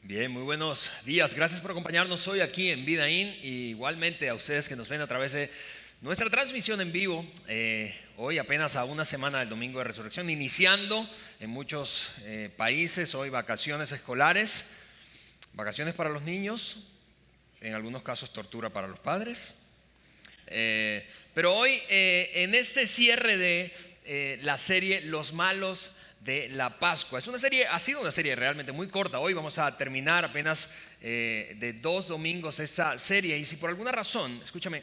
Bien, muy buenos días. Gracias por acompañarnos hoy aquí en Vida In y igualmente a ustedes que nos ven a través de nuestra transmisión en vivo. Hoy apenas a una semana del Domingo de Resurrección, iniciando en muchos países hoy vacaciones escolares, vacaciones para los niños, en algunos casos tortura para los padres. Pero hoy en este cierre de la serie Los Malos de la Pascua. Ha sido una serie realmente muy corta. Hoy vamos a terminar apenas de 2 domingos esta serie. Y si por alguna razón, escúchame,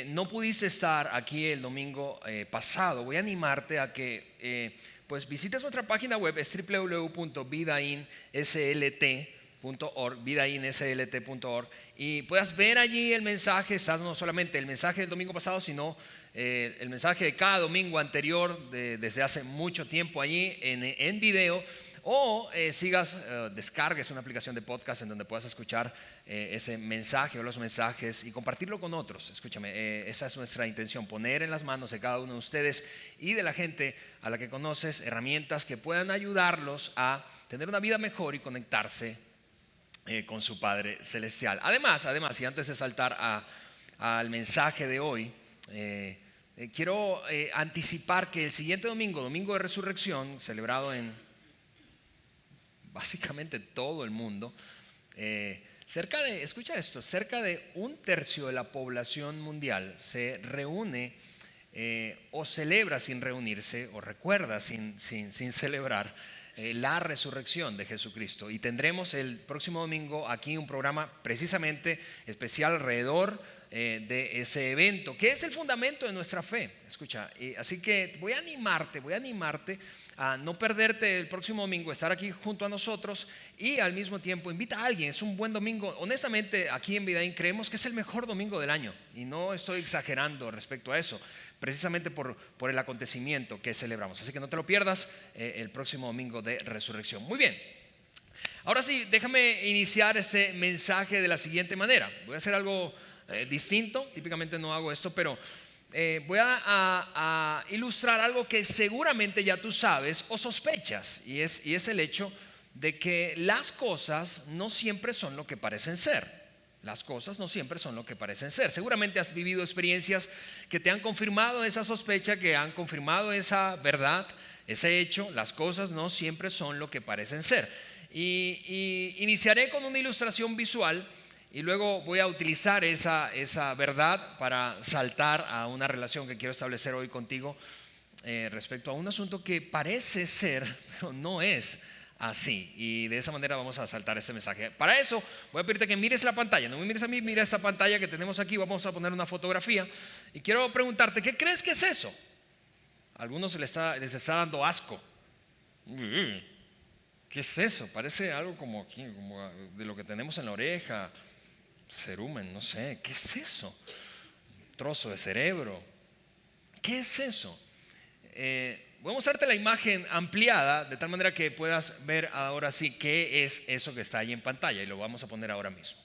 no pudiste estar aquí el domingo pasado, voy a animarte a que pues visites nuestra página web, es www.vidainslt.org, y puedas ver allí el mensaje, no solamente el mensaje del domingo pasado, sino el mensaje de cada domingo anterior desde hace mucho tiempo allí en video, o descargues una aplicación de podcast en donde puedas escuchar ese mensaje o los mensajes y compartirlo con otros. Escúchame, esa es nuestra intención, poner en las manos de cada uno de ustedes y de la gente a la que conoces herramientas que puedan ayudarlos a tener una vida mejor y conectarse con su Padre Celestial. Además, y antes de saltar al mensaje de hoy, quiero anticipar que el siguiente domingo, Domingo de Resurrección, celebrado en básicamente todo el mundo, cerca de 1/3 de la población mundial se reúne o celebra sin reunirse, o recuerda sin celebrar la resurrección de Jesucristo. Y tendremos el próximo domingo aquí un programa precisamente especial alrededor de ese evento, que es el fundamento de nuestra fe. Escucha, así que voy a animarte a no perderte el próximo domingo, estar aquí junto a nosotros, y al mismo tiempo invita a alguien. Es un buen domingo. Honestamente, aquí en Vidaín creemos que es el mejor domingo del año, y no estoy exagerando respecto a eso, precisamente por el acontecimiento que celebramos. Así que no te lo pierdas el próximo domingo de Resurrección. Muy bien, ahora sí, déjame iniciar ese mensaje de la siguiente manera. Voy a hacer algo distinto. Típicamente no hago esto, pero voy a ilustrar algo que seguramente ya tú sabes o sospechas, y es el hecho de que las cosas no siempre son lo que parecen ser. Las cosas no siempre son lo que parecen ser. Seguramente has vivido experiencias que te han confirmado esa sospecha, que han confirmado esa verdad, ese hecho. Las cosas no siempre son lo que parecen ser. Y iniciaré con una ilustración visual, y luego voy a utilizar esa verdad para saltar a una relación que quiero establecer hoy contigo respecto a un asunto que parece ser, pero no es así. Y de esa manera vamos a saltar ese mensaje. Para eso voy a pedirte que mires la pantalla. No me mires a mí, mira esa pantalla que tenemos aquí. Vamos a poner una fotografía y quiero preguntarte, ¿qué crees que es eso? A algunos les está dando asco. ¿Qué es eso? Parece algo como de lo que tenemos en la oreja. Cerumen, no sé. ¿Qué es eso? Un trozo de cerebro. ¿Qué es eso? Voy a mostrarte la imagen ampliada de tal manera que puedas ver ahora sí qué es eso que está ahí en pantalla, y lo vamos a poner ahora mismo.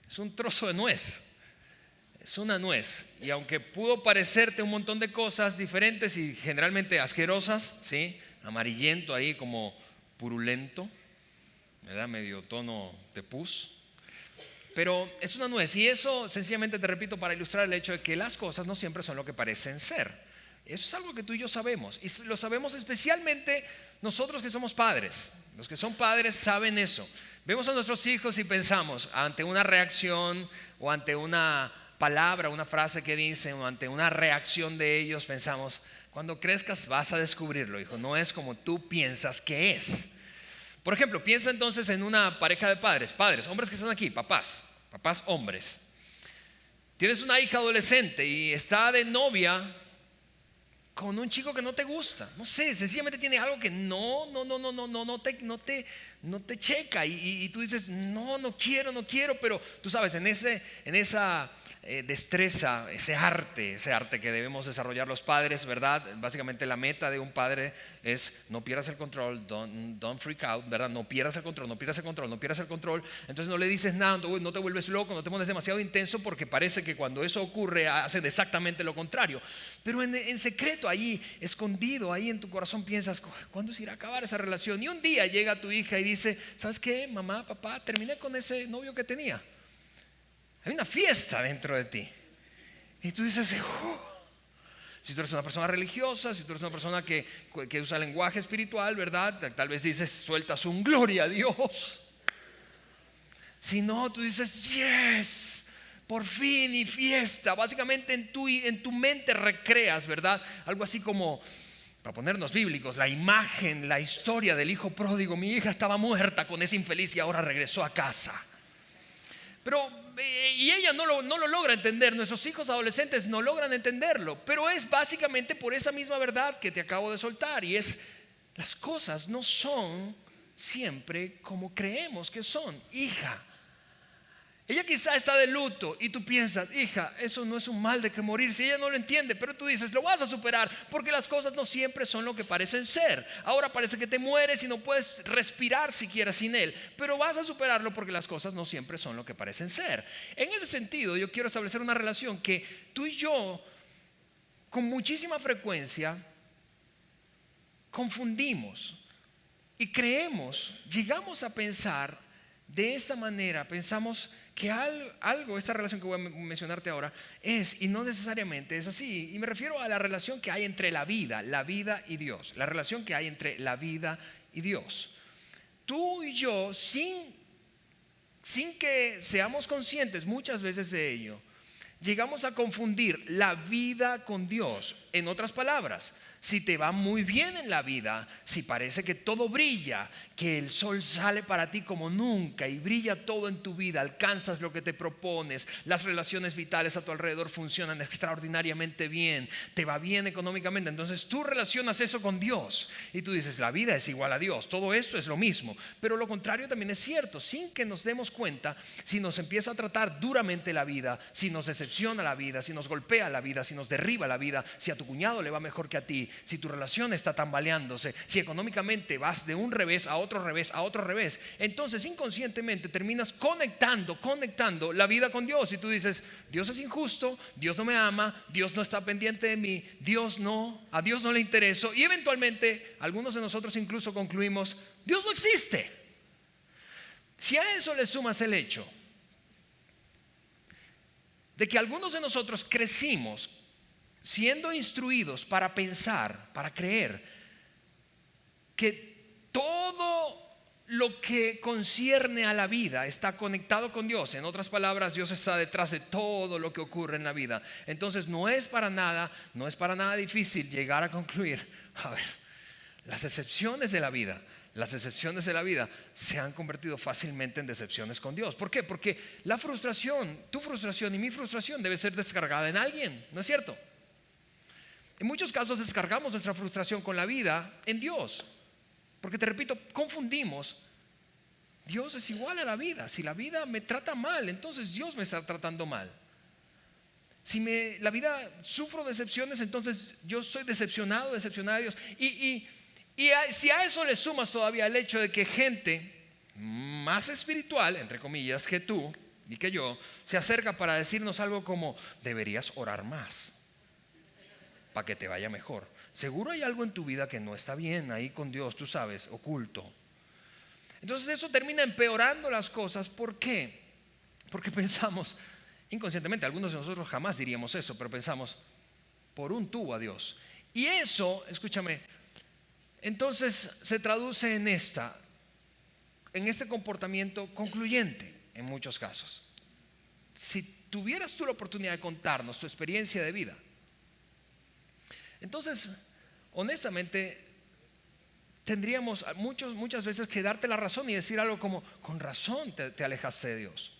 Es un trozo de nuez. Es una nuez, y aunque pudo parecerte un montón de cosas diferentes y generalmente asquerosas, ¿sí? Amarillento ahí, como purulento, me da medio tono de pus, pero es una nuez. Y eso sencillamente, te repito, para ilustrar el hecho de que las cosas no siempre son lo que parecen ser. Eso es algo que tú y yo sabemos, y lo sabemos especialmente nosotros que somos padres. Los que son padres saben eso. Vemos a nuestros hijos y pensamos, ante una reacción o ante una palabra, una frase que dicen, o ante una reacción de ellos, pensamos: cuando crezcas vas a descubrirlo, hijo, no es como tú piensas que es. Por ejemplo, piensa entonces en una pareja de padres, hombres que están aquí, papás hombres. Tienes una hija adolescente y está de novia con un chico que no te gusta. No sé, sencillamente tiene algo que no te checa, y tú dices: no quiero, pero tú sabes, en esa destreza, ese arte que debemos desarrollar los padres, ¿verdad? Básicamente la meta de un padre es no pierdas el control, don't freak out, ¿verdad? No pierdas el control, no pierdas el control, no pierdas el control. Entonces no le dices nada, no te vuelves loco, no te pones demasiado intenso, porque parece que cuando eso ocurre hacen exactamente lo contrario. Pero en secreto, ahí escondido, ahí en tu corazón piensas, ¿cuándo se irá a acabar esa relación? Y un día llega tu hija y dice, ¿sabes qué, mamá, papá? Terminé con ese novio que tenía. Hay una fiesta dentro de ti. Y tú dices, si tú eres una persona religiosa, si tú eres una persona que usa lenguaje espiritual, ¿verdad? Tal vez dices, sueltas un gloria a Dios. Si no, tú dices, yes, por fin y fiesta. Básicamente en tu mente recreas, ¿verdad? Algo así como, para ponernos bíblicos, la imagen, la historia del hijo pródigo. Mi hija estaba muerta con ese infeliz y ahora regresó a casa. Pero y ella no lo logra entender. Nuestros hijos adolescentes no logran entenderlo. Pero es básicamente por esa misma verdad que te acabo de soltar. Y es, las cosas no son siempre como creemos que son. Hija, ella quizá está de luto y tú piensas, hija, eso no es un mal de que morir. Si ella no lo entiende, pero tú dices, lo vas a superar, porque las cosas no siempre son lo que parecen ser. Ahora parece que te mueres y no puedes respirar siquiera sin él, pero vas a superarlo porque las cosas no siempre son lo que parecen ser. En ese sentido, yo quiero establecer una relación que tú y yo con muchísima frecuencia confundimos y creemos, llegamos a pensar de esa manera. Pensamos que algo, esta relación que voy a mencionarte ahora es, y no necesariamente es así. Y me refiero a la relación que hay entre la vida y Dios. La relación que hay entre la vida y Dios. Tú y yo, sin que seamos conscientes muchas veces de ello, llegamos a confundir la vida con Dios. En otras palabras, si te va muy bien en la vida, si parece que todo brilla, que el sol sale para ti como nunca y brilla todo en tu vida, alcanzas lo que te propones, las relaciones vitales a tu alrededor funcionan extraordinariamente bien, te va bien económicamente, entonces tú relacionas eso con Dios y tú dices, la vida es igual a Dios, todo esto es lo mismo. Pero lo contrario también es cierto. Sin que nos demos cuenta, si nos empieza a tratar duramente la vida, si nos decepciona la vida, si nos golpea la vida, si nos derriba la vida, si a tu cuñado le va mejor que a ti, si tu relación está tambaleándose, si económicamente vas de un revés a otro revés, entonces inconscientemente terminas conectando la vida con Dios. Y tú dices, Dios es injusto, Dios no me ama, Dios no está pendiente de mí, a Dios no le intereso. Y eventualmente algunos de nosotros incluso concluimos, Dios no existe. Si a eso le sumas el hecho de que algunos de nosotros crecimos siendo instruidos para pensar, para creer que todo lo que concierne a la vida está conectado con Dios. En otras palabras, Dios está detrás de todo lo que ocurre en la vida. Entonces no es para nada difícil llegar a concluir, a ver, las excepciones de la vida se han convertido fácilmente en decepciones con Dios. ¿Por qué? Porque la frustración, tu frustración y mi frustración debe ser descargada en alguien, ¿no es cierto? En muchos casos descargamos nuestra frustración con la vida en Dios, porque te repito, confundimos. Dios es igual a la vida. Si la vida me trata mal, entonces Dios me está tratando mal. Si la vida sufro decepciones, entonces yo soy decepcionada de Dios. Y si a eso le sumas todavía el hecho de que gente más espiritual, entre comillas, que tú y que yo, se acerca para decirnos algo como, deberías orar más para que te vaya mejor. Seguro hay algo en tu vida que no está bien ahí con Dios, tú sabes, oculto. Entonces eso termina empeorando las cosas. ¿Por qué? Porque pensamos, inconscientemente, algunos de nosotros jamás diríamos eso, pero pensamos, por un tubo a Dios. Y eso, escúchame, entonces se traduce en este comportamiento concluyente en muchos casos. Si tuvieras tú la oportunidad de contarnos tu experiencia de vida, entonces, honestamente, tendríamos muchas veces que darte la razón y decir algo como, con razón te alejaste de Dios.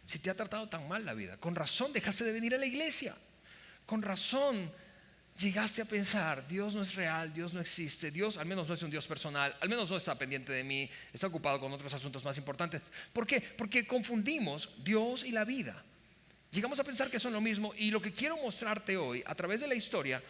Si te ha tratado tan mal la vida, con razón dejaste de venir a la iglesia, con razón llegaste a pensar, Dios no es real, Dios no existe, Dios al menos no es un Dios personal, al menos no está pendiente de mí, está ocupado con otros asuntos más importantes. ¿Por qué? Porque confundimos Dios y la vida. Llegamos a pensar que son lo mismo, y lo que quiero mostrarte hoy a través de la historia,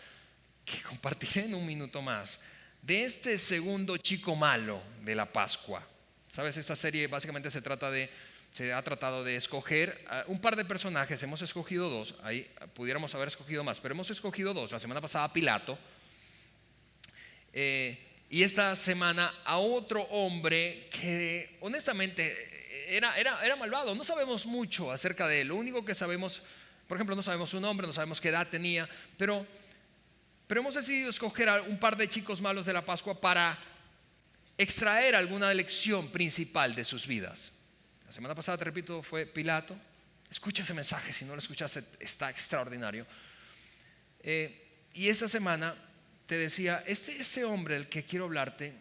que compartiré en un minuto más, de este segundo chico malo de la Pascua. Sabes, esta serie básicamente se ha tratado de escoger un par de personajes. Hemos escogido dos, ahí pudiéramos haber escogido más, pero hemos escogido dos. La semana pasada Pilato, y esta semana a otro hombre que honestamente era malvado. No sabemos mucho acerca de él. Lo único que sabemos, por ejemplo, no sabemos su nombre, no sabemos qué edad tenía, pero hemos decidido escoger a un par de chicos malos de la Pascua para extraer alguna lección principal de sus vidas. La semana pasada, te repito, fue Pilato. Escucha ese mensaje, si no lo escuchaste, está extraordinario. Y esta semana te decía, este hombre del que quiero hablarte,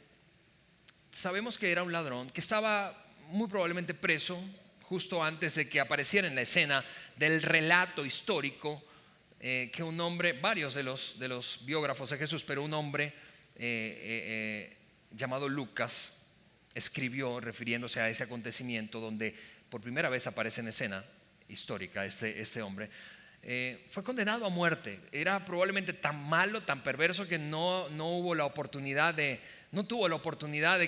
sabemos que era un ladrón, que estaba muy probablemente preso justo antes de que apareciera en la escena del relato histórico, que un hombre, varios de los biógrafos de Jesús, pero un hombre llamado Lucas escribió refiriéndose a ese acontecimiento donde por primera vez aparece en escena histórica este hombre. Fue condenado a muerte. Era probablemente tan malo, tan perverso, que no tuvo la oportunidad de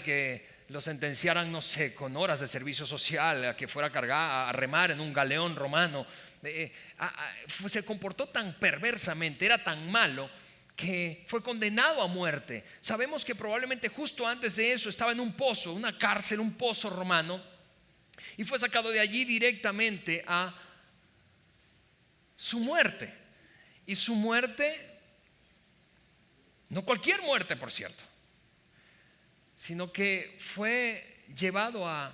que lo sentenciaran, no sé, con horas de servicio social, a que fuera cargado a remar en un galeón romano. Se comportó tan perversamente, era tan malo, que fue condenado a muerte. Sabemos que probablemente justo antes de eso estaba en un pozo, una cárcel, un pozo romano, y fue sacado de allí directamente a su muerte. Y su muerte, no cualquier muerte, por cierto, sino que fue llevado a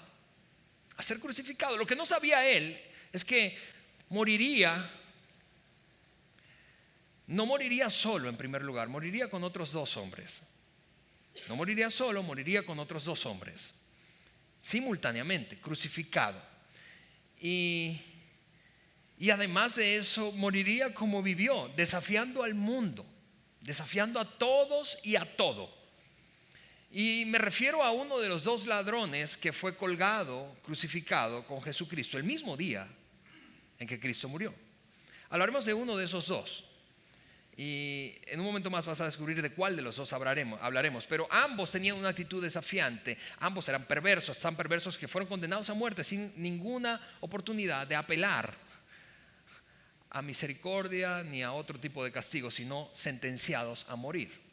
ser crucificado. Lo que no sabía él es que no moriría solo, en primer lugar, moriría con otros dos hombres. No moriría solo, moriría con otros dos hombres, simultáneamente, crucificado. Y además de eso, moriría como vivió, desafiando al mundo, desafiando a todos y a todo. Y me refiero a uno de los dos ladrones que fue colgado, crucificado con Jesucristo el mismo día en que Cristo murió. Hablaremos de uno de esos dos, y en un momento más vas a descubrir de cuál de los dos hablaremos. Pero ambos tenían una actitud desafiante. Ambos eran perversos, tan perversos que fueron condenados a muerte sin ninguna oportunidad de apelar a misericordia ni a otro tipo de castigo, sino sentenciados a morir.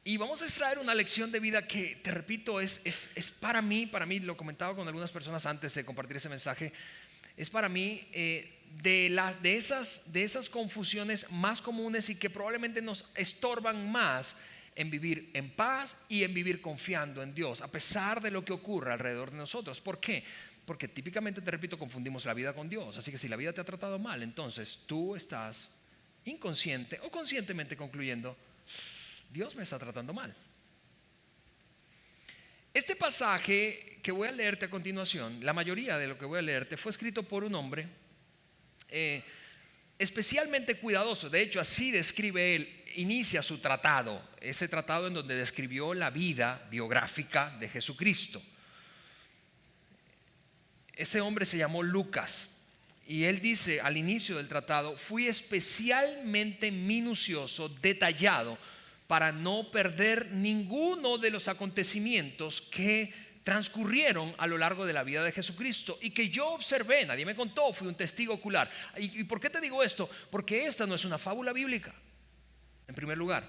Y vamos a extraer una lección de vida que, te repito, es para mí, lo comentaba con algunas personas antes de compartir ese mensaje, es para mí de esas confusiones más comunes, y que probablemente nos estorban más en vivir en paz y en vivir confiando en Dios, a pesar de lo que ocurra alrededor de nosotros. ¿Por qué? Porque típicamente, te repito, confundimos la vida con Dios. Así que si la vida te ha tratado mal, entonces tú estás inconsciente o conscientemente concluyendo: Dios me está tratando mal. Este pasaje que voy a leerte a continuación, la mayoría de lo que voy a leerte, fue escrito por un hombre especialmente cuidadoso. De hecho, así describe él, inicia su tratado, ese tratado en donde describió la vida biográfica de Jesucristo. Ese hombre se llamó Lucas, y él dice al inicio del tratado: fui especialmente minucioso, detallado, para no perder ninguno de los acontecimientos que transcurrieron a lo largo de la vida de Jesucristo y que yo observé. Nadie me contó, fui un testigo ocular. ¿Y por qué te digo esto? Porque esta no es una fábula bíblica, en primer lugar.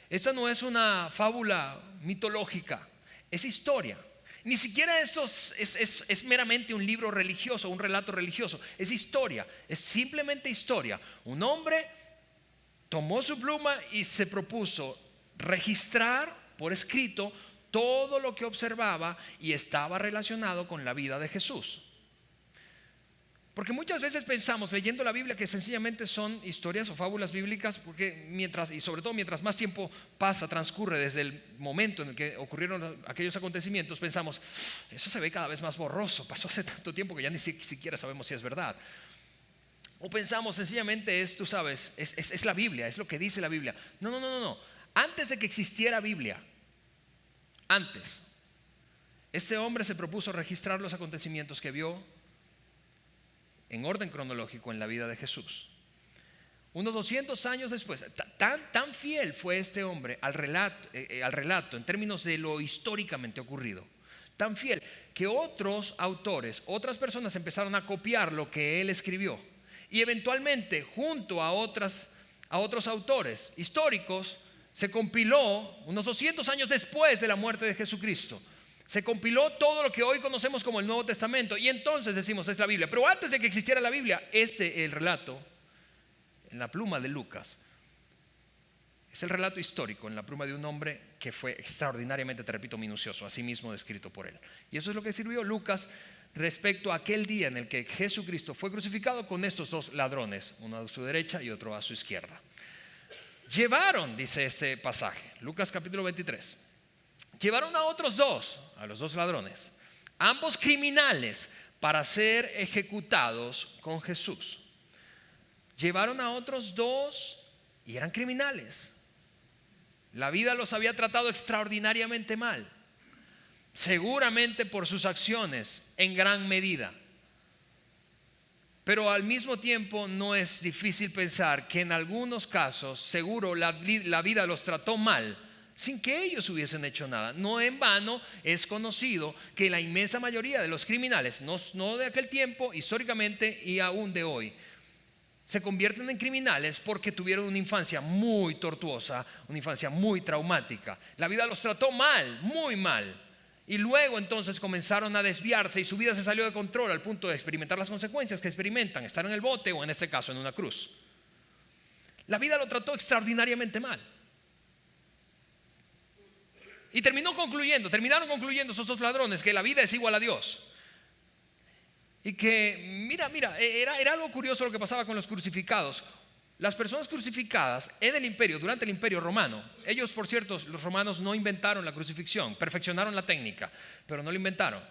Esta no es una fábula mitológica, es historia. Ni siquiera eso es meramente un libro religioso, un relato religioso. Es historia, es simplemente historia. Un hombre tomó su pluma y se propuso registrar por escrito todo lo que observaba y estaba relacionado con la vida de Jesús. Porque muchas veces pensamos, leyendo la Biblia, que sencillamente son historias o fábulas bíblicas, porque y sobre todo mientras más tiempo transcurre desde el momento en el que ocurrieron aquellos acontecimientos, pensamos: eso se ve cada vez más borroso, pasó hace tanto tiempo que ya ni siquiera sabemos si es verdad. O pensamos sencillamente es la Biblia, es lo que dice la Biblia. No. Antes de que existiera Biblia, este hombre se propuso registrar los acontecimientos que vio en orden cronológico en la vida de Jesús. Unos 200 años después, tan fiel fue este hombre al relato en términos de lo históricamente ocurrido. Tan fiel que otros autores, otras personas empezaron a copiar lo que él escribió. Y eventualmente, junto a otros autores históricos, se compiló, unos 200 años después de la muerte de Jesucristo, se compiló todo lo que hoy conocemos como el Nuevo Testamento. Y entonces decimos, es la Biblia. Pero antes de que existiera la Biblia, el relato en la pluma de Lucas es el relato histórico en la pluma de un hombre que fue extraordinariamente, te repito, minucioso, así mismo descrito por él. Y eso es lo que escribió Lucas respecto a aquel día en el que Jesucristo fue crucificado con estos dos ladrones, uno a su derecha y otro a su izquierda. Llevaron, dice este pasaje, Lucas capítulo 23, llevaron a otros dos, a los dos ladrones, ambos criminales, para ser ejecutados con Jesús. Llevaron a otros dos y eran criminales. La vida los había tratado extraordinariamente mal, seguramente por sus acciones en gran medida. Pero al mismo tiempo no es difícil pensar que en algunos casos seguro la vida los trató mal sin que ellos hubiesen hecho nada. No en vano es conocido que la inmensa mayoría de los criminales, no de aquel tiempo, históricamente y aún de hoy, se convierten en criminales porque tuvieron una infancia muy tortuosa, una infancia muy traumática. La vida los trató mal, muy mal. Y luego entonces comenzaron a desviarse y su vida se salió de control al punto de experimentar las consecuencias que experimentan, estar en el bote o en este caso en una cruz. La vida lo trató extraordinariamente mal. Y terminaron concluyendo esos dos ladrones que la vida es igual a Dios. Y que, mira, era algo curioso lo que pasaba con los crucificados. Las personas crucificadas en el imperio, durante el imperio romano, ellos, por cierto, los romanos no inventaron la crucifixión, perfeccionaron la técnica, pero no la inventaron.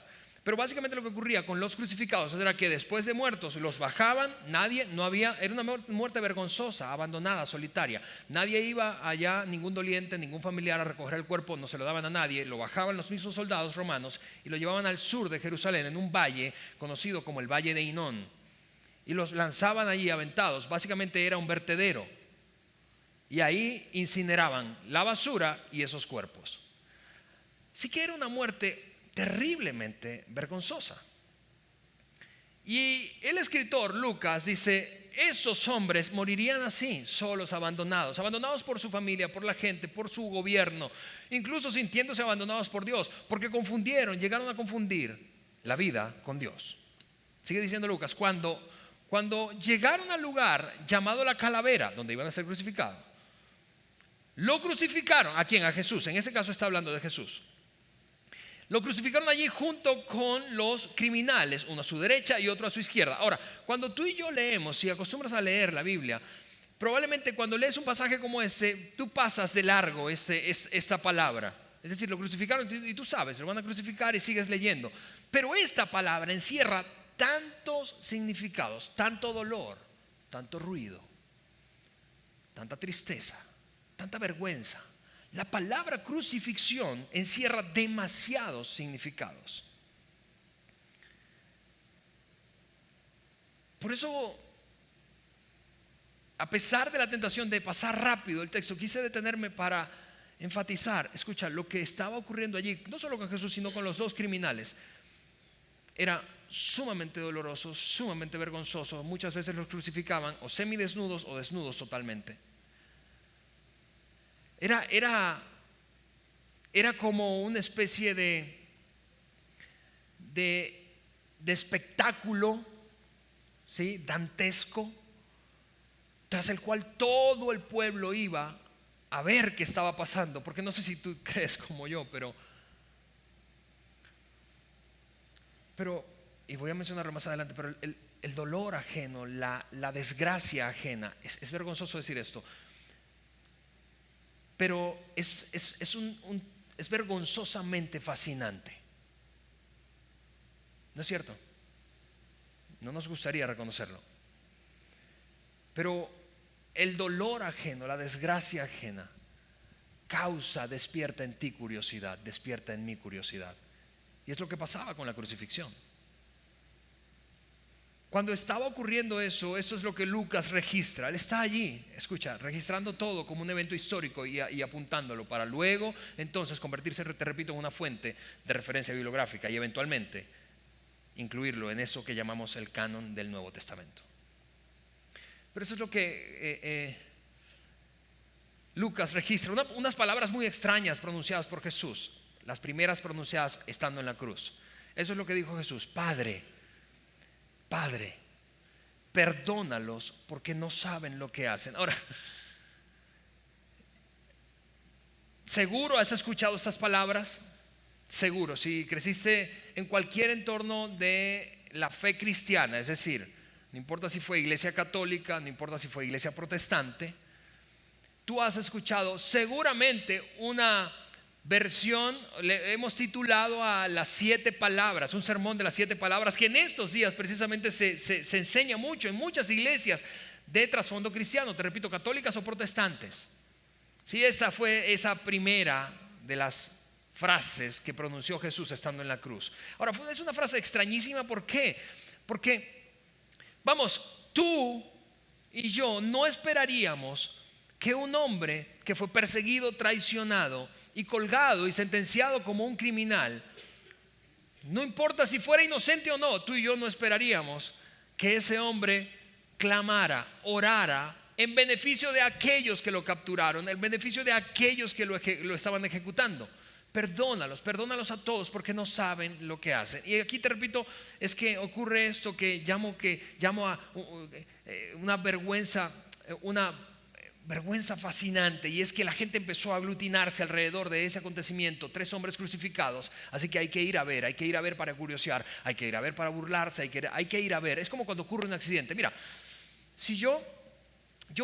Pero básicamente lo que ocurría con los crucificados era que después de muertos los bajaban, era una muerte vergonzosa, abandonada, solitaria. Nadie iba allá, ningún doliente, ningún familiar a recoger el cuerpo, no se lo daban a nadie, lo bajaban los mismos soldados romanos y lo llevaban al sur de Jerusalén, en un valle conocido como el Valle de Hinón, y los lanzaban allí aventados. Básicamente era un vertedero y ahí incineraban la basura y esos cuerpos. Sí que era una muerte terriblemente vergonzosa. Y el escritor Lucas dice, esos hombres morirían así, solos, abandonados por su familia, por la gente, por su gobierno, incluso sintiéndose abandonados por Dios, porque llegaron a confundir la vida con Dios. Sigue diciendo Lucas, cuando llegaron al lugar llamado la calavera, donde iban a ser crucificados, lo crucificaron. ¿A quién? A Jesús. En este caso está hablando de Jesús. Lo crucificaron allí junto con los criminales, uno a su derecha y otro a su izquierda. Ahora, cuando tú y yo leemos, si acostumbras a leer la Biblia, probablemente cuando lees un pasaje como este, tú pasas de largo esta palabra. Es decir, lo crucificaron y tú sabes, lo van a crucificar y sigues leyendo. Pero esta palabra encierra tantos significados, tanto dolor, tanto ruido, tanta tristeza, tanta vergüenza. La palabra crucifixión encierra demasiados significados. Por eso, a pesar de la tentación de pasar rápido el texto, quise detenerme para enfatizar, escucha, lo que estaba ocurriendo allí, no solo con Jesús, sino con los dos criminales, era sumamente doloroso, sumamente vergonzoso. Muchas veces los crucificaban o semidesnudos o desnudos totalmente. Era como una especie de espectáculo, ¿sí?, dantesco, tras el cual todo el pueblo iba a ver qué estaba pasando. Porque no sé si tú crees como yo, pero y voy a mencionarlo más adelante, pero el dolor ajeno, la desgracia ajena, es vergonzoso decir esto, pero es vergonzosamente fascinante. ¿No es cierto? No nos gustaría reconocerlo, pero el dolor ajeno, la desgracia ajena despierta en ti curiosidad, despierta en mí curiosidad. Y es lo que pasaba con la crucifixión. Cuando estaba ocurriendo eso es lo que Lucas registra. Él está allí, escucha, registrando todo como un evento histórico y apuntándolo para luego entonces convertirse, te repito, en una fuente de referencia bibliográfica y eventualmente incluirlo en eso que llamamos el canon del Nuevo Testamento. Pero eso es lo que Lucas registra. Unas palabras muy extrañas pronunciadas por Jesús, las primeras pronunciadas estando en la cruz. Eso es lo que dijo Jesús: Padre, perdónalos porque no saben lo que hacen. Ahora, seguro has escuchado estas palabras. Seguro, si creciste en cualquier entorno de la fe cristiana, es decir, no importa si fue iglesia católica, no importa si fue iglesia protestante, tú has escuchado seguramente una versión, le hemos titulado a las 7 palabras, un sermón de las 7 palabras, que en estos días precisamente se enseña mucho en muchas iglesias de trasfondo cristiano, te repito, católicas o protestantes. Sí, esa fue esa primera de las frases que pronunció Jesús estando en la cruz. Ahora, es una frase extrañísima. ¿Por qué? Porque, vamos, tú y yo no esperaríamos que un hombre que fue perseguido, traicionado y colgado y sentenciado como un criminal, no importa si fuera inocente o no, tú y yo no esperaríamos que ese hombre clamara, orara en beneficio de aquellos que lo capturaron, en beneficio de aquellos que lo estaban ejecutando. Perdónalos a todos porque no saben lo que hacen. Y aquí te repito, es que ocurre esto que llamo a una vergüenza fascinante, y es que la gente empezó a aglutinarse alrededor de ese acontecimiento. 3 hombres crucificados, así que hay que ir a ver para curiosear, hay que ir a ver para burlarse, hay que ir a ver. Es como cuando ocurre un accidente. Mira, si yo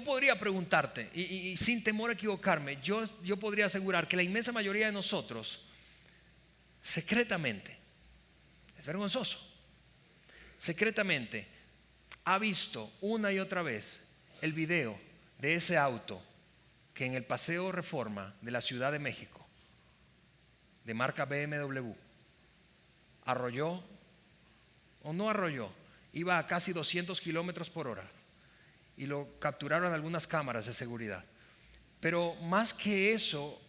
podría preguntarte, y sin temor a equivocarme, yo podría asegurar que la inmensa mayoría de nosotros, secretamente, es vergonzoso, secretamente ha visto una y otra vez el video de ese auto que en el Paseo Reforma de la Ciudad de México, de marca BMW, arrolló o no arrolló, iba a casi 200 kilómetros por hora y lo capturaron algunas cámaras de seguridad. Pero más que eso,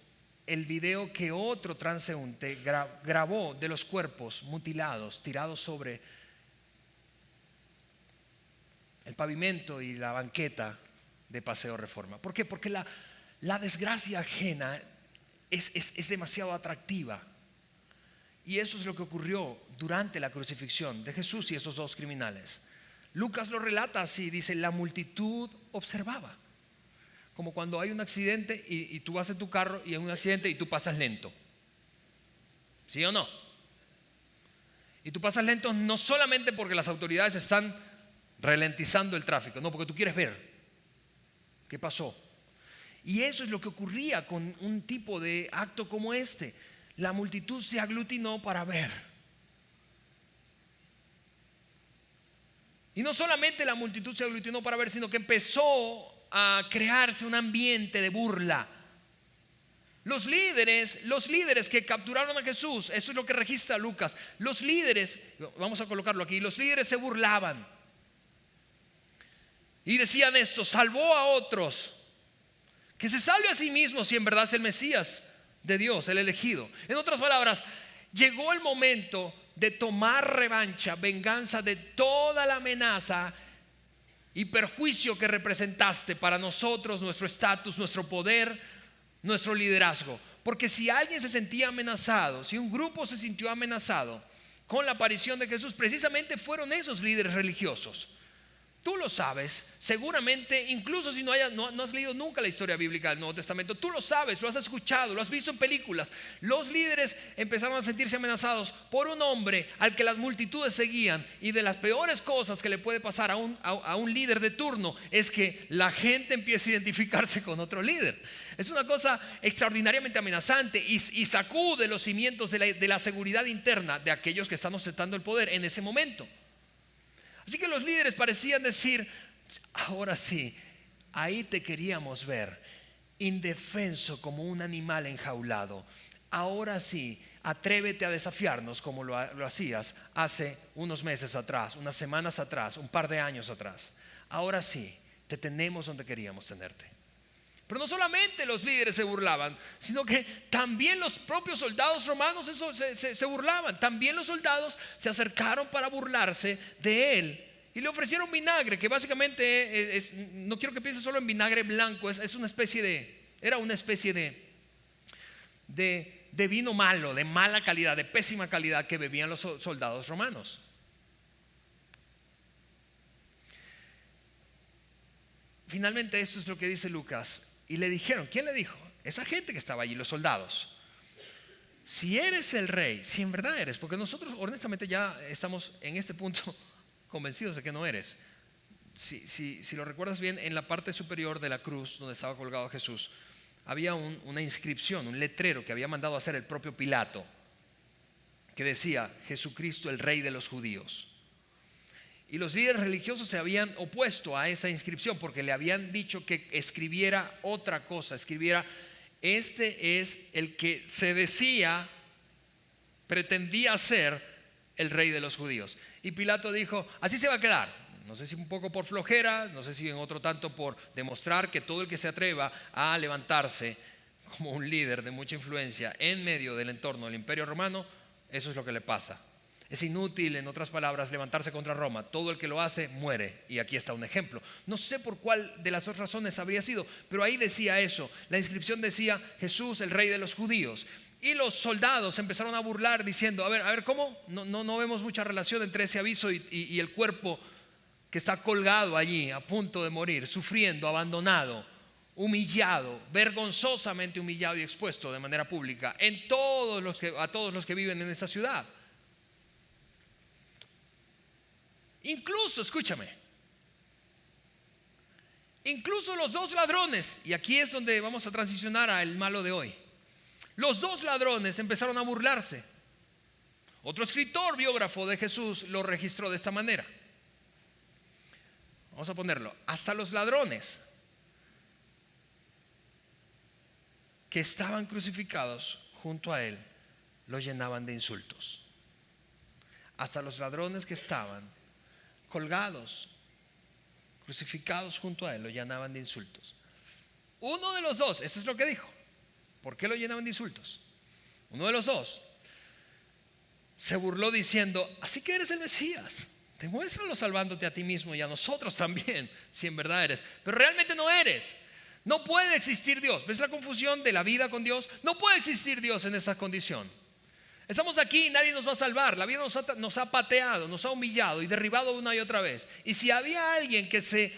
el video que otro transeúnte grabó de los cuerpos mutilados, tirados sobre el pavimento y la banqueta de Paseo Reforma. ¿Por qué? Porque la desgracia ajena es demasiado atractiva. Y eso es lo que ocurrió durante la crucifixión de Jesús y esos 2 criminales. Lucas lo relata así, dice: la multitud observaba. Como cuando hay un accidente y tú vas en tu carro y hay un accidente y tú pasas lento. ¿Sí o no? Y tú pasas lento no solamente porque las autoridades están ralentizando el tráfico, no, porque tú quieres ver qué pasó. Y eso es lo que ocurría con un tipo de acto como este. La multitud se aglutinó para ver. Y no solamente la multitud se aglutinó para ver, sino que empezó a crearse un ambiente de burla. Los líderes que capturaron a Jesús, eso es lo que registra Lucas. Los líderes, vamos a colocarlo aquí, los líderes se burlaban y decían esto: salvó a otros, que se salve a sí mismo si en verdad es el Mesías de Dios, el elegido. En otras palabras, llegó el momento de tomar revancha, venganza de toda la amenaza y perjuicio que representaste para nosotros, nuestro estatus, nuestro poder, nuestro liderazgo. Porque si alguien se sentía amenazado, si un grupo se sintió amenazado con la aparición de Jesús, precisamente fueron esos líderes religiosos. Tú lo sabes, seguramente, incluso si no has leído nunca la historia bíblica del Nuevo Testamento, tú lo sabes, lo has escuchado, lo has visto en películas. Los líderes empezaron a sentirse amenazados por un hombre al que las multitudes seguían, y de las peores cosas que le puede pasar a un líder de turno es que la gente empiece a identificarse con otro líder. Es una cosa extraordinariamente amenazante y sacude los cimientos de la seguridad interna de aquellos que están ostentando el poder en ese momento. Así que los líderes parecían decir: ahora sí, ahí te queríamos ver, indefenso como un animal enjaulado. Ahora sí, atrévete a desafiarnos como lo hacías hace unos meses atrás, unas semanas atrás, un par de años atrás. Ahora sí, te tenemos donde queríamos tenerte. Pero no solamente los líderes se burlaban, sino que también los propios soldados romanos se burlaban. También los soldados se acercaron para burlarse de él y le ofrecieron vinagre, que básicamente no quiero que pienses solo en vinagre blanco, era una especie de vino malo, de mala calidad, de pésima calidad, que bebían los soldados romanos. Finalmente, esto es lo que dice Lucas. Y le dijeron, ¿quién le dijo? Esa gente que estaba allí, los soldados: si eres el rey, si en verdad eres, porque nosotros honestamente ya estamos en este punto convencidos de que no eres. Si lo recuerdas bien, en la parte superior de la cruz donde estaba colgado Jesús, había una inscripción, un letrero que había mandado a hacer el propio Pilato, que decía: Jesucristo, el Rey de los judíos. Y los líderes religiosos se habían opuesto a esa inscripción porque le habían dicho que escribiera otra cosa, escribiera: este es el que se decía, pretendía ser el Rey de los judíos. Y Pilato dijo: así se va a quedar. No sé si un poco por flojera, no sé si en otro tanto por demostrar que todo el que se atreva a levantarse como un líder de mucha influencia en medio del entorno del Imperio Romano, eso es lo que le pasa. Es inútil, en otras palabras, levantarse contra Roma. Todo el que lo hace muere. Y aquí está un ejemplo. No sé por cuál de las dos razones habría sido, pero ahí decía eso. La inscripción decía: Jesús, el Rey de los judíos. Y los soldados empezaron a burlar diciendo: a ver, ¿cómo? No vemos mucha relación entre ese aviso y el cuerpo que está colgado allí, a punto de morir, sufriendo, abandonado, humillado, vergonzosamente humillado y expuesto de manera pública a todos los que viven en esa ciudad. Incluso, escúchame, incluso los dos ladrones, y aquí es donde vamos a transicionar al malo de hoy. Los dos ladrones empezaron a burlarse. Otro escritor biógrafo de Jesús lo registró de esta manera. Vamos a ponerlo: hasta los ladrones que estaban crucificados junto a él lo llenaban de insultos. Hasta los ladrones que estaban colgados, crucificados junto a él, lo llenaban de insultos. Uno de los dos, eso es lo que dijo. ¿Por qué lo llenaban de insultos? Uno de los dos se burló diciendo: así que eres el Mesías, demuéstralo salvándote a ti mismo y a nosotros también, si en verdad eres. Pero realmente no eres. No puede existir Dios. ¿Ves la confusión de la vida con Dios? No puede existir Dios en esa condición. Estamos aquí y nadie nos va a salvar. La vida nos ha pateado, nos ha humillado y derribado una y otra vez. Y si había alguien que se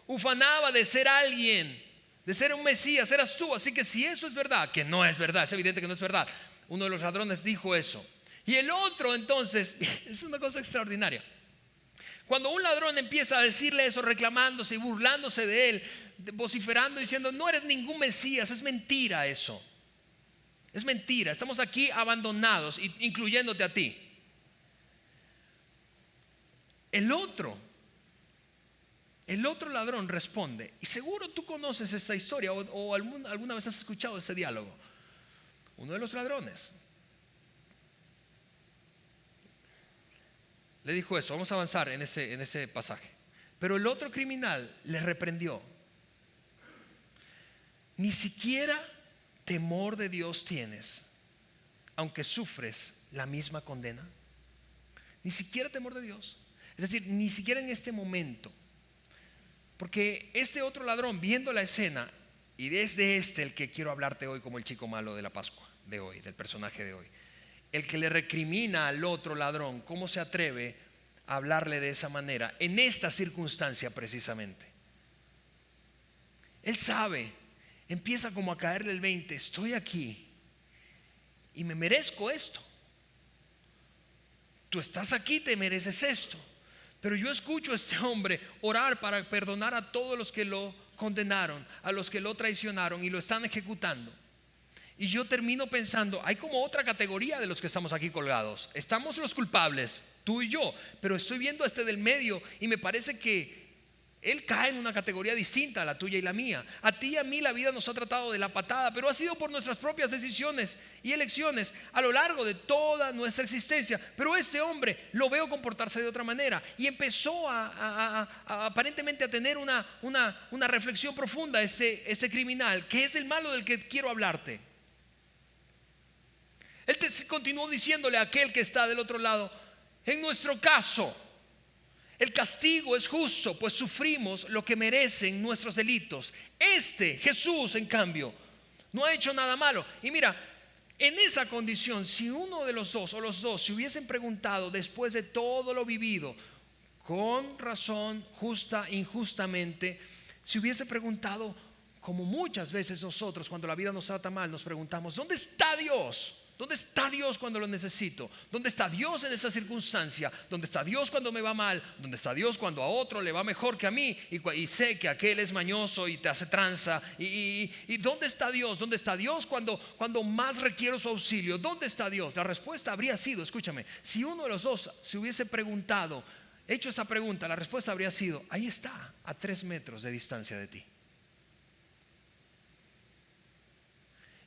ufanaba de ser alguien, de ser un Mesías, eras tú. Así que si eso es verdad, que no es verdad, es evidente que no es verdad. Uno de los ladrones dijo eso. Y el otro, entonces, es una cosa extraordinaria. Cuando un ladrón empieza a decirle eso, reclamándose y burlándose de él, vociferando, diciendo: no eres ningún Mesías, es mentira eso. Es mentira, estamos aquí abandonados, incluyéndote a ti. El otro ladrón responde, y seguro tú conoces esta historia o alguna vez has escuchado ese diálogo. Uno de los ladrones le dijo eso. Vamos a avanzar en ese pasaje. Pero el otro criminal le reprendió: ni siquiera temor de Dios tienes, aunque sufres la misma condena. Ni siquiera temor de Dios. Es decir, ni siquiera en este momento. Porque este otro ladrón, viendo la escena, y es de el que quiero hablarte hoy como el chico malo de la Pascua de hoy, del personaje de hoy, el que le recrimina al otro ladrón, ¿cómo se atreve a hablarle de esa manera en esta circunstancia precisamente? Él sabe, empieza como a caerle el 20: estoy aquí y me merezco esto. Tú estás aquí, te mereces esto. Pero yo escucho a este hombre orar para perdonar a todos los que lo condenaron, a los que lo traicionaron y lo están ejecutando. Y yo termino pensando: hay como otra categoría de los que estamos aquí colgados. Estamos los culpables, tú y yo, pero estoy viendo a este del medio y me parece que Él cae en una categoría distinta a la tuya y la mía. A ti y a mí la vida nos ha tratado de la patada, pero ha sido por nuestras propias decisiones y elecciones a lo largo de toda nuestra existencia. Pero este hombre lo veo comportarse de otra manera y empezó aparentemente a tener una reflexión profunda, este criminal, que es el malo del que quiero hablarte. Él continuó diciéndole a aquel que está del otro lado: en nuestro caso, el castigo es justo, pues sufrimos lo que merecen nuestros delitos. Jesús, en cambio, no ha hecho nada malo. Y mira, en esa condición, si uno de los dos o los dos se hubiesen preguntado después de todo lo vivido, con razón, justa, injustamente, se hubiese preguntado, como muchas veces nosotros cuando la vida nos trata mal nos preguntamos: ¿dónde está Dios? ¿Dónde está Dios cuando lo necesito? ¿Dónde está Dios en esa circunstancia? ¿Dónde está Dios cuando me va mal? ¿Dónde está Dios cuando a otro le va mejor que a mí? Y sé que aquel es mañoso y te hace tranza. ¿Y dónde está Dios? ¿Dónde está Dios cuando más requiero su auxilio? ¿Dónde está Dios? La respuesta habría sido, escúchame, si uno de los dos se hubiese preguntado, hecho esa pregunta, la respuesta habría sido: ahí está, a 3 metros de distancia de ti.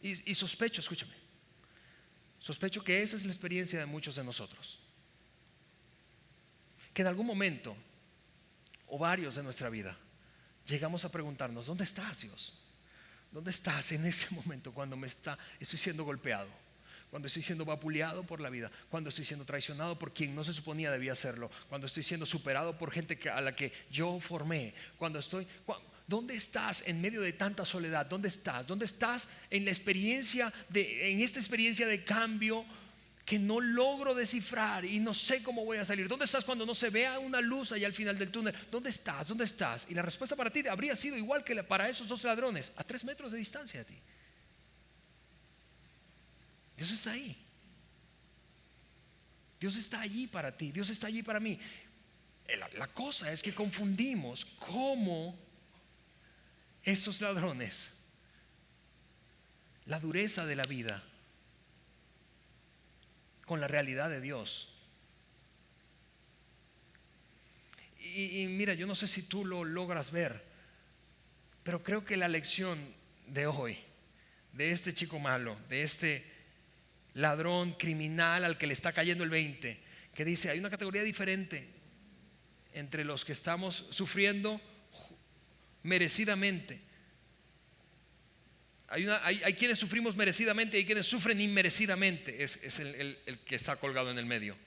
Y sospecho, escúchame, sospecho que esa es la experiencia de muchos de nosotros, que en algún momento o varios de nuestra vida llegamos a preguntarnos: ¿dónde estás, Dios? ¿Dónde estás en ese momento cuando estoy siendo golpeado, cuando estoy siendo vapuleado por la vida, cuando estoy siendo traicionado por quien no se suponía debía hacerlo, cuando estoy siendo superado por gente a la que yo formé, ¿dónde estás en medio de tanta soledad? ¿Dónde estás? ¿Dónde estás en esta experiencia de cambio que no logro descifrar y no sé cómo voy a salir? ¿Dónde estás cuando no se vea una luz allá al final del túnel? ¿Dónde estás? ¿Dónde estás? Y la respuesta para ti habría sido igual que para esos dos ladrones: a 3 metros de distancia de ti. Dios está ahí. Dios está allí para ti. Dios está allí para mí. La cosa es que confundimos cómo estos ladrones, la dureza de la vida, con la realidad de Dios. Y mira, yo no sé si tú lo logras ver, pero creo que la lección de hoy, de este chico malo, de este ladrón criminal al que le está cayendo el 20, que dice: hay una categoría diferente entre los que estamos sufriendo merecidamente. Hay quienes sufrimos merecidamente y hay quienes sufren inmerecidamente. Es el que está colgado en el medio.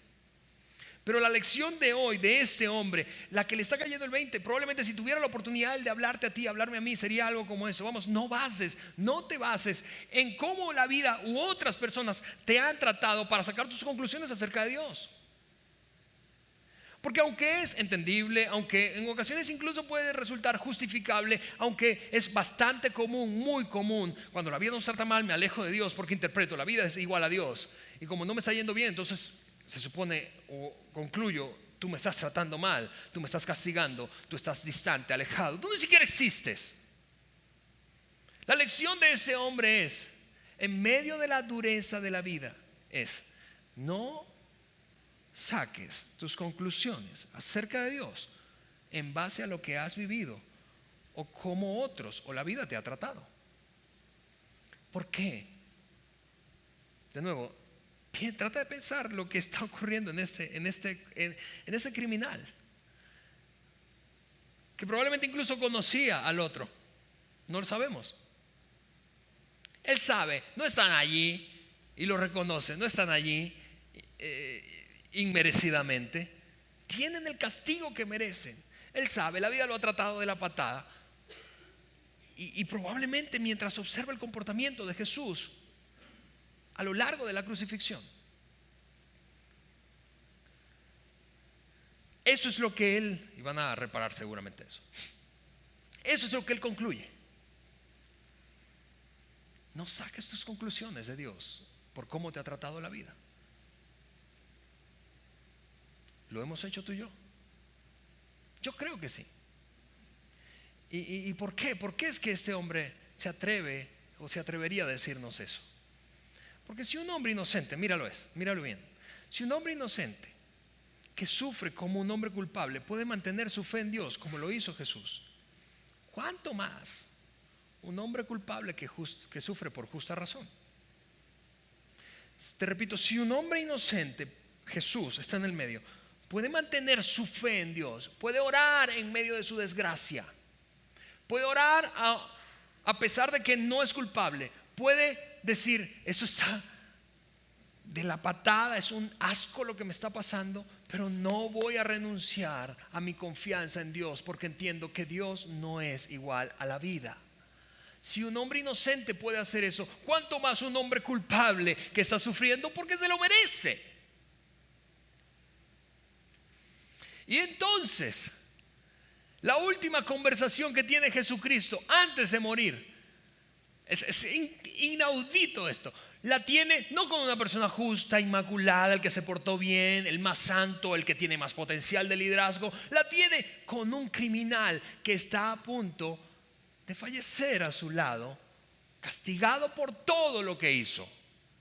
Pero la lección de hoy de este hombre, la que le está cayendo el 20, probablemente si tuviera la oportunidad de hablarte a ti, hablarme a mí, sería algo como eso. Vamos, no te bases en cómo la vida u otras personas te han tratado para sacar tus conclusiones acerca de Dios. Porque aunque es entendible, aunque en ocasiones incluso puede resultar justificable, aunque es bastante común, muy común, cuando la vida nos trata mal me alejo de Dios porque interpreto: la vida es igual a Dios, y como no me está yendo bien, entonces se supone o concluyo: tú me estás tratando mal, tú me estás castigando, tú estás distante, alejado, tú ni siquiera existes. La lección de ese hombre es, en medio de la dureza de la vida, es: no saques tus conclusiones acerca de Dios en base a lo que has vivido o cómo otros o la vida te ha tratado. ¿Por qué? De nuevo, trata de pensar lo que está ocurriendo en este criminal, que probablemente incluso conocía al otro. No lo sabemos. Él sabe, no están allí, y lo reconoce, no están allí inmerecidamente, tienen el castigo que merecen. Él sabe, la vida lo ha tratado de la patada, y probablemente mientras observa el comportamiento de Jesús a lo largo de la crucifixión, eso es lo que él, y van a reparar seguramente eso es lo que él concluye: no saques tus conclusiones de Dios por cómo te ha tratado la vida. ¿Lo hemos hecho tú y yo? Yo creo que sí. ¿Y por qué? ¿Por qué es que este hombre se atreve o se atrevería a decirnos eso? Porque si un hombre inocente, míralo bien, si un hombre inocente que sufre como un hombre culpable puede mantener su fe en Dios como lo hizo Jesús, ¿cuánto más un hombre culpable que sufre por justa razón? Te repito, si un hombre inocente, Jesús, está en el medio, puede mantener su fe en Dios, puede orar en medio de su desgracia, puede orar a pesar de que no es culpable, puede decir, eso está de la patada, es un asco lo que me está pasando, pero no voy a renunciar a mi confianza en Dios, porque entiendo que Dios no es igual a la vida. Si un hombre inocente puede hacer eso, ¿cuánto más un hombre culpable que está sufriendo porque se lo merece? Y entonces, la última conversación que tiene Jesucristo antes de morir, es inaudito esto. La tiene no con una persona justa, inmaculada, el que se portó bien, el más santo, el que tiene más potencial de liderazgo. La tiene con un criminal que está a punto de fallecer a su lado, castigado por todo lo que hizo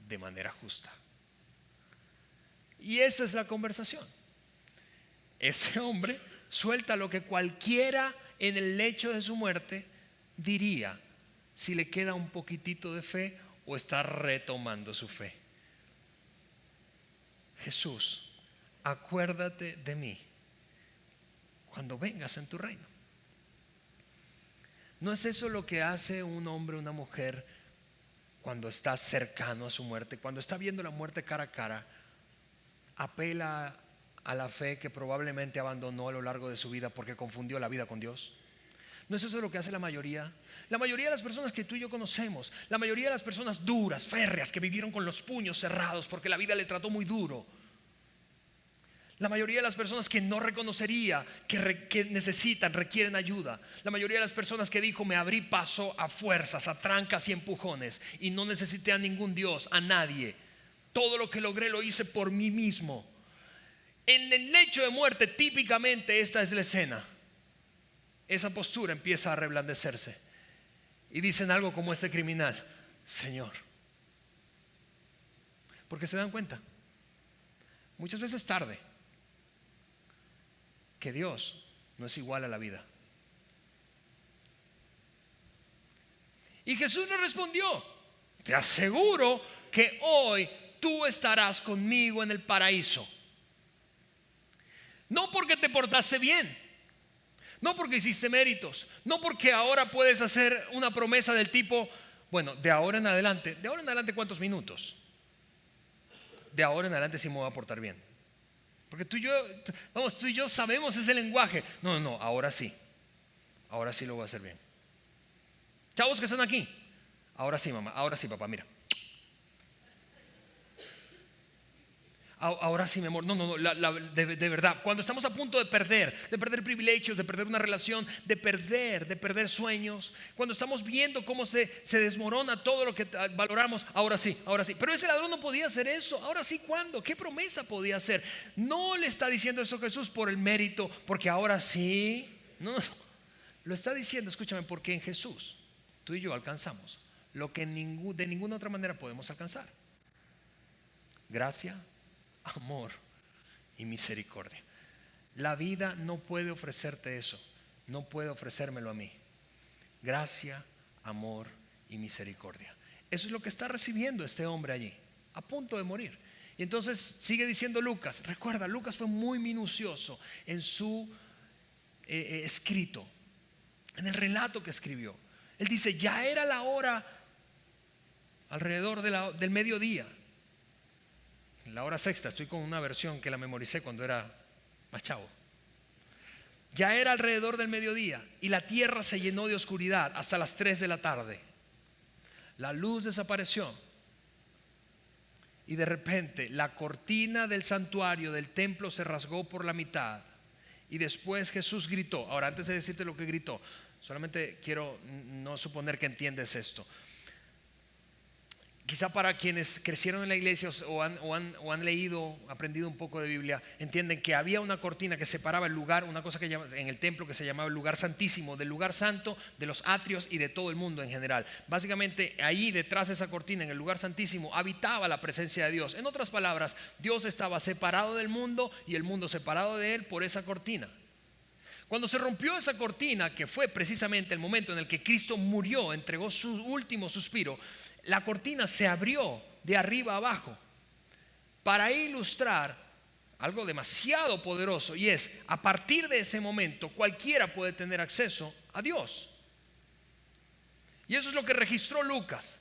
de manera justa. Y esa es la conversación. Ese hombre suelta lo que cualquiera en el lecho de su muerte diría si le queda un poquitito de fe o está retomando su fe. Jesús, acuérdate de mí cuando vengas en tu reino. ¿No es eso lo que hace un hombre o una mujer cuando está cercano a su muerte? Cuando está viendo la muerte cara a cara, apela a la fe que probablemente abandonó a lo largo de su vida porque confundió la vida con Dios. ¿No es eso lo que hace la mayoría? La mayoría de las personas que tú y yo conocemos, la mayoría de las personas duras, férreas, que vivieron con los puños cerrados porque la vida les trató muy duro, la mayoría de las personas que no reconocería que necesitan, requieren ayuda, la mayoría de las personas que dijo, me abrí paso a fuerzas, a trancas y empujones y no necesité a ningún Dios, a nadie, todo lo que logré lo hice por mí mismo. En el lecho de muerte, típicamente esta es la escena. Esa postura empieza a reblandecerse y dicen algo como este criminal, Señor, porque se dan cuenta muchas veces tarde que Dios no es igual a la vida. Y Jesús le respondió, te aseguro que hoy tú estarás conmigo en el paraíso. No porque te portaste bien, no porque hiciste méritos, no porque ahora puedes hacer una promesa del tipo, bueno, de ahora en adelante ¿cuántos minutos? De ahora en adelante sí me voy a portar bien. Porque tú y yo sabemos ese lenguaje. No, ahora sí lo voy a hacer bien. Chavos que están aquí, ahora sí mamá, ahora sí papá, mira. Ahora sí mi amor, no, de verdad, cuando estamos a punto de perder privilegios, de perder una relación, de perder sueños, cuando estamos viendo cómo se desmorona todo lo que valoramos, ahora sí, pero ese ladrón no podía hacer eso, ahora sí, ¿cuándo? ¿Qué promesa podía hacer? No le está diciendo eso Jesús por el mérito, porque ahora sí, no, lo está diciendo, escúchame, porque en Jesús tú y yo alcanzamos lo que de ninguna otra manera podemos alcanzar: gracia, amor y misericordia. La vida no puede ofrecerte eso, no puede ofrecérmelo a mí. Gracia, amor y misericordia. Eso es lo que está recibiendo este hombre allí, a punto de morir. Y entonces sigue diciendo Lucas. Recuerda, Lucas fue muy minucioso en su escrito, en el relato que escribió. Él dice, ya era la hora alrededor del mediodía, la hora sexta. Estoy con una versión que la memoricé cuando era más chavo. Ya era alrededor del mediodía y la tierra se llenó de oscuridad hasta las 3 de la tarde. La luz desapareció y de repente la cortina del santuario del templo se rasgó por la mitad y después Jesús gritó. Ahora, antes de decirte lo que gritó, solamente quiero no suponer que entiendes esto. Quizá para quienes crecieron en la iglesia o han leído, aprendido un poco de Biblia, entienden que había una cortina que separaba el lugar, una cosa que en el templo que se llamaba el lugar santísimo, del lugar santo, de los atrios y de todo el mundo en general. Básicamente ahí detrás de esa cortina, en el lugar santísimo, habitaba la presencia de Dios. En otras palabras, Dios estaba separado del mundo y el mundo separado de él por esa cortina. Cuando se rompió esa cortina, que fue precisamente el momento en el que Cristo murió, entregó su último suspiro, la cortina se abrió de arriba a abajo para ilustrar algo demasiado poderoso, y es: a partir de ese momento cualquiera puede tener acceso a Dios. Y eso es lo que registró Lucas.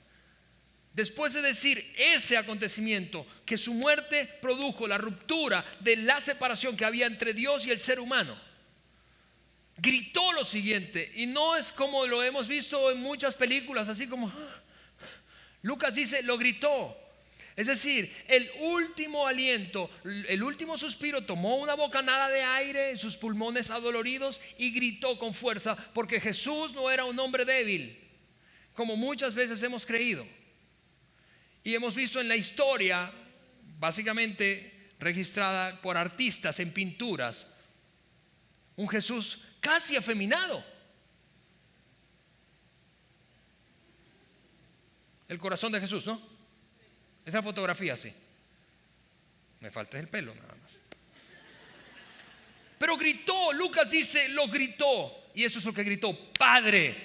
Después de decir ese acontecimiento, que su muerte produjo la ruptura de la separación que había entre Dios y el ser humano, gritó lo siguiente, y no es como lo hemos visto en muchas películas, así como Lucas dice, lo gritó. Es decir, el último aliento, el último suspiro, tomó una bocanada de aire en sus pulmones adoloridos y gritó con fuerza, porque Jesús no era un hombre débil, como muchas veces hemos creído. Y hemos visto en la historia, básicamente registrada por artistas en pinturas, un Jesús casi afeminado. El corazón de Jesús, ¿no? Esa fotografía, sí. Me falta el pelo nada más. Pero gritó, Lucas dice, lo gritó. Y eso es lo que gritó: Padre,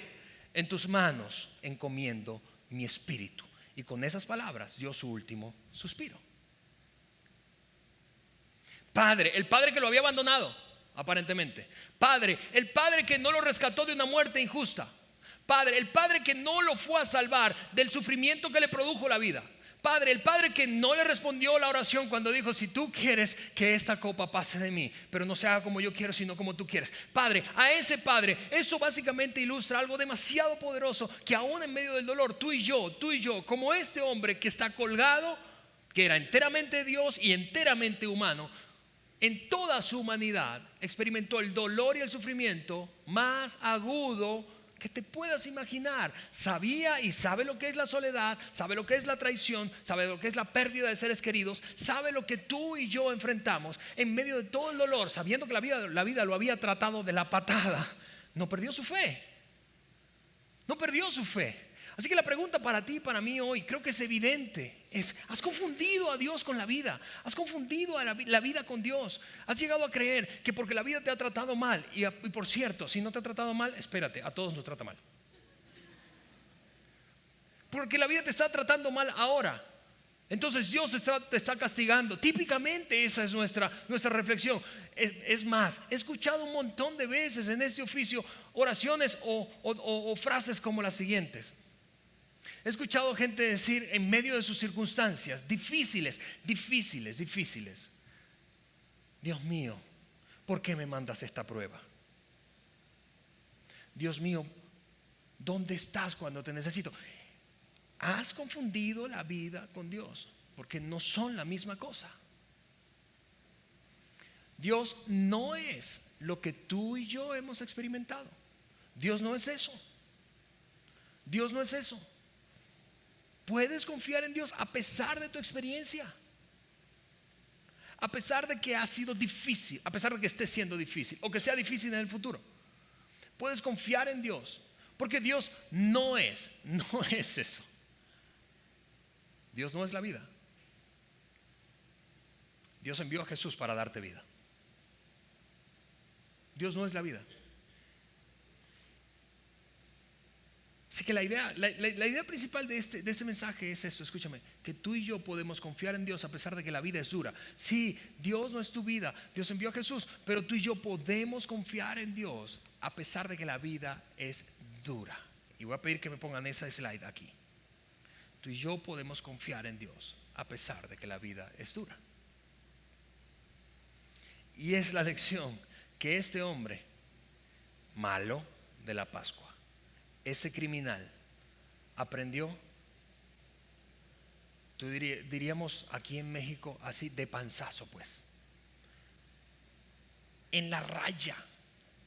en tus manos encomiendo mi espíritu. Y con esas palabras dio su último suspiro. Padre, el padre que lo había abandonado, aparentemente. Padre, el padre que no lo rescató de una muerte injusta. Padre, el padre que no lo fue a salvar del sufrimiento que le produjo la vida. Padre, el padre que no le respondió la oración cuando dijo: si tú quieres que esta copa pase de mí, pero no se haga como yo quiero, sino como tú quieres. Padre, a ese padre, eso básicamente ilustra algo demasiado poderoso, que aún en medio del dolor, tú y yo, como este hombre que está colgado, que era enteramente Dios y enteramente humano, en toda su humanidad experimentó el dolor y el sufrimiento más agudo que te puedas imaginar. Sabía y sabe lo que es la soledad, sabe lo que es la traición, sabe lo que es la pérdida de seres queridos, sabe lo que tú y yo enfrentamos en medio de todo el dolor, sabiendo que la vida lo había tratado de la patada. No perdió su fe. No perdió su fe. Así que la pregunta para ti y para mí hoy, creo que es evidente, es: ¿has confundido a Dios con la vida? ¿Has confundido a la vida con Dios? ¿Has llegado a creer que porque la vida te ha tratado mal? Y por cierto, si no te ha tratado mal, espérate, a todos nos trata mal. Porque la vida te está tratando mal ahora, entonces Dios te está castigando. Típicamente esa es nuestra reflexión. Es más, he escuchado un montón de veces en este oficio oraciones o frases como las siguientes. He escuchado gente decir en medio de sus circunstancias difíciles: Dios mío, ¿por qué me mandas esta prueba? Dios mío, ¿dónde estás cuando te necesito? Has confundido la vida con Dios, porque no son la misma cosa. Dios no es lo que tú y yo hemos experimentado. Dios no es eso. Dios no es eso. Puedes confiar en Dios a pesar de tu experiencia, a pesar de que ha sido difícil, a pesar de que esté siendo difícil o que sea difícil en el futuro. Puedes confiar en Dios, porque Dios no es eso. Dios no es la vida. Dios envió a Jesús para darte vida. Dios no es la vida. Así que la idea principal de este mensaje es esto: escúchame, que tú y yo podemos confiar en Dios a pesar de que la vida es dura. Sí, Dios no es tu vida, Dios envió a Jesús, pero tú y yo podemos confiar en Dios a pesar de que la vida es dura. Y voy a pedir que me pongan esa slide aquí. Tú y yo podemos confiar en Dios a pesar de que la vida es dura. Y es la lección que este hombre malo de la Pascua, ese criminal, aprendió. Tú diríamos aquí en México así, de panzazo, pues. En la raya,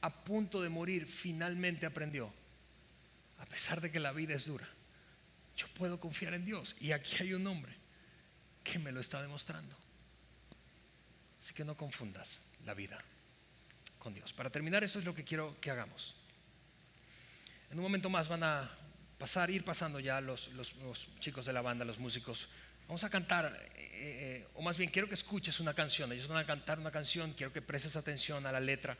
a punto de morir, finalmente aprendió: a pesar de que la vida es dura, yo puedo confiar en Dios. Y aquí hay un hombre que me lo está demostrando. Así que no confundas la vida con Dios. Para terminar, eso es lo que quiero que hagamos. En un momento más van a ir pasando ya los chicos de la banda, los músicos. Vamos a cantar, o más bien quiero que escuches una canción. Ellos van a cantar una canción, quiero que prestes atención a la letra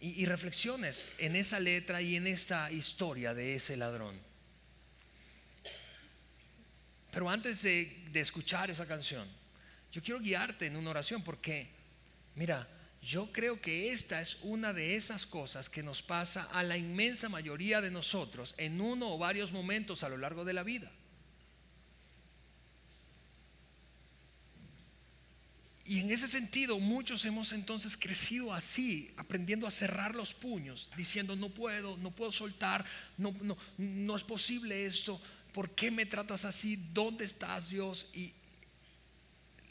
y reflexiones en esa letra y en esta historia de ese ladrón. Pero antes de escuchar esa canción, yo quiero guiarte en una oración, porque mira, yo creo que esta es una de esas cosas que nos pasa a la inmensa mayoría de nosotros en uno o varios momentos a lo largo de la vida. Y en ese sentido muchos hemos entonces crecido así, aprendiendo a cerrar los puños, diciendo no puedo soltar, no es posible esto, ¿por qué me tratas así? ¿Dónde estás, Dios? Y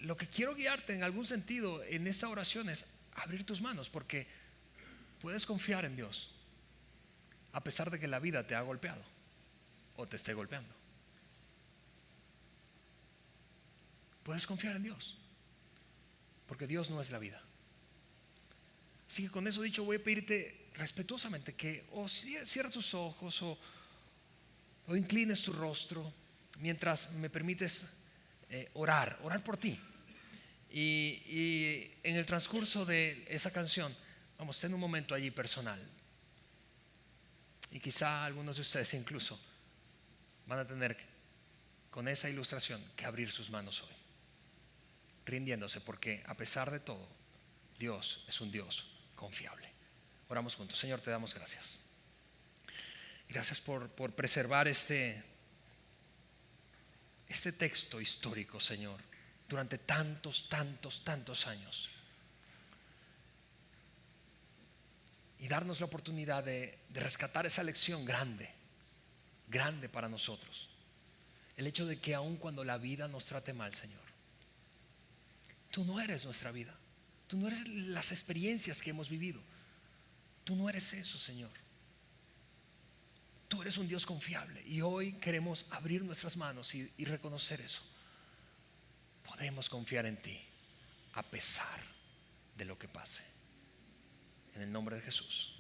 lo que quiero guiarte en algún sentido en esta oración es abrir tus manos, porque puedes confiar en Dios a pesar de que la vida te ha golpeado o te esté golpeando. Puedes confiar en Dios, porque Dios no es la vida. Así que con eso dicho, voy a pedirte respetuosamente que o cierres tus ojos o inclines tu rostro mientras me permites orar por ti. Y en el transcurso de esa canción vamos a tener un momento allí personal. Y quizá algunos de ustedes incluso van a tener con esa ilustración que abrir sus manos hoy, rindiéndose, porque a pesar de todo Dios es un Dios confiable. Oramos juntos. Señor, te damos gracias. Gracias por preservar este texto histórico, Señor, durante tantos años, y darnos la oportunidad de rescatar esa lección grande para nosotros. El hecho de que aun cuando la vida nos trate mal, Señor, tú no eres nuestra vida, tú no eres las experiencias que hemos vivido, tú no eres eso, Señor. Tú eres un Dios confiable, y hoy queremos abrir nuestras manos y reconocer eso. Podemos confiar en ti a pesar de lo que pase. En el nombre de Jesús.